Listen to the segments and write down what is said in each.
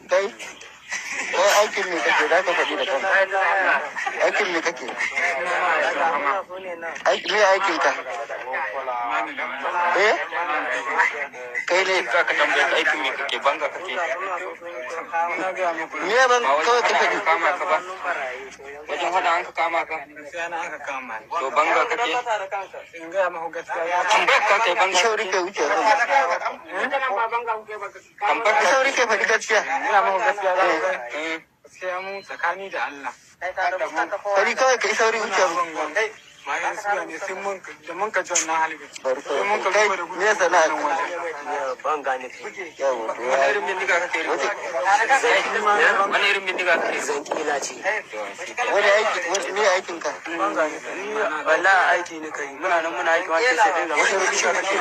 Kai aikin me kake za ka faɗi da kanka? Aikin me kake? Me aikin ka? Kai ne ka tambaye aikin me kake banga kake? Me ban kawai ka faɗi kama ka ba? Wajen hada an ka kama ka? To banga kake? Tambayar ka kai banga sauri kai wuce zan. Tambayar sauri kai faɗi gaskiya. Gaskiya mu tsakani da Allah. Kari kawai kai sauri wuce mu. Bayan suya ne sai mun ka ji wannan halin. Sai mun ka kai me sana'a? Ban gane. Wani irin bindiga kake rike? Wani irin bindiga kake? Zankila ce. Wani aiki me aikin ka? Ban gane. Wallahi aiki ne kai. Muna nan muna aiki wanda sai dinga wani rishi kake.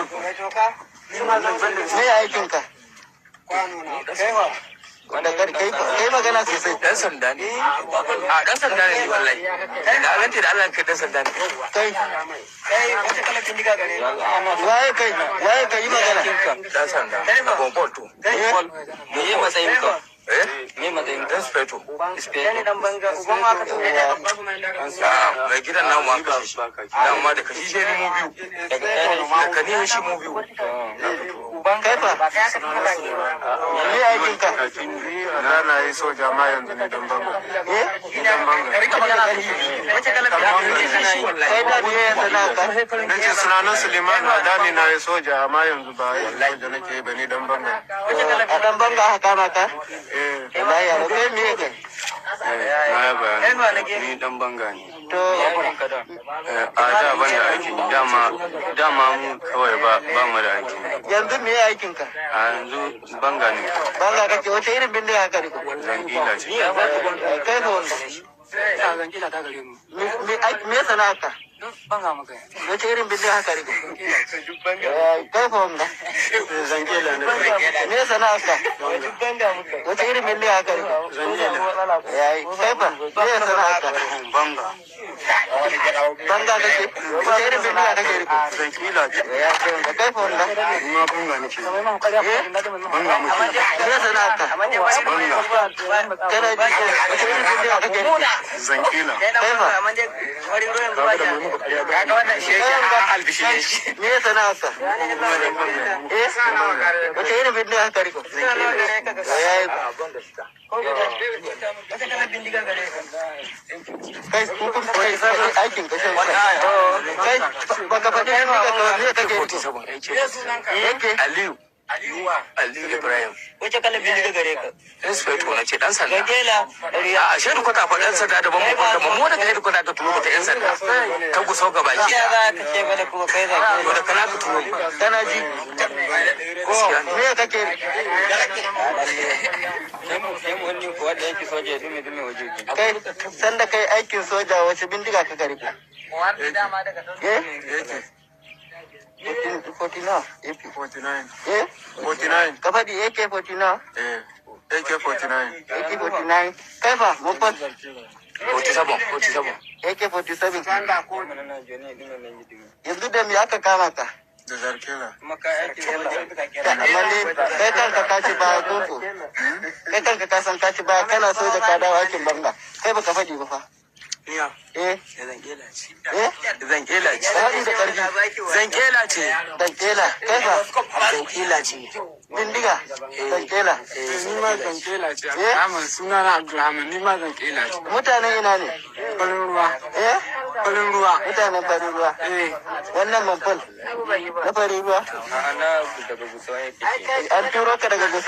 Me aikin ka? Wanda kai magana sosai. Dan sanda ne. A dan sanda ne wallahi. Da alanti da Allah ka dan sanda ne. Kai wace kala bindiga gare ka? waye kai yi magana? Dan sanda. Bombol to. Me yi matsayin ka? Me matsayin ka? Inspector. Inspector dan banga uban ma ka tafi da mai gidan namu an kashe. Dan ma da kashi shi ne mu biyu. Daga ne shi mu biyu. Uban kai fa? Me aikin ka? Na yi soja ma yanzu ne don banga. Dan banga. Wace kala kai da ne sana'a ka? Nace sunanan Suleiman Adani na yi soja amma yanzu ba soja nake ba ni dan banga. A dan banga aka kama ka? Wallahi ya kai me kai? Na ba ni dan banga ne. To A da ban da aiki dama mu kawai ba mu da aiki. yanzu me aikin ka? A yanzu banga ne. Banga kake wace irin bindiga ka riko? Zankila ce. Kai fa wanda? Zankila ta gare mu. Me sana'a ka? Banga maka. Wace irin bindiga ka riko? Kai fa wanda? Zankila ne. Me sana'a ka? Wace irin bindiga ka riko? Kai fa me sana'a ka? Banga. Banga kake? Wace irin bindiga kake riko? Zankila ce. Kai fa wanda? Kuma banga nake. Banga me sana'a ka? Kana ji wace irin bindiga kake riko? Zankila. Kai fa me sana'a ka? Wace irin bindiga ka riko? Kai kun kai aikin ka shan kai baka faɗi bindiga ka me kake riko? Yake Aliyu Ibrahim. wace kala bindiga gare ka? Inspector na ce dan sanda. Gagela A shaidu kwata fa dan sanda da ban mu daga shaidu kwata ka turo ta yan sanda. Ka guso ga baki. ya za ka ce bada kuma kai za To da kana ka turo. kana ji ko me kake kai sanda kai aikin soja wace bindiga ka gare ka? AK 49 AP 49. ka faɗi AK 49 AK-49. AK 49 kai fa mun fa 47. AK 47 yanzu da me aka kama ka? Da zarkela. Amma ne kai kanka ka ci baya koko kai kanka ka san ka ci baya kana soja ka dawo aikin banga kai baka faɗi ba fa Niya. Zankela ce. Zankela ce. Haɗi da ƙarfi. Zankela ce. Zankela. Kai fa? Zankela ce. Bindiga. Zankela. Ni ma zankela ce. Ahmad suna na Abdulrahman ni ma zankela ce. Mutanen ina ne? Farin ruwa. Farin ruwa. Mutanen farin ruwa. Wannan manfal. Na farin ruwa. An turo ka daga Gusau.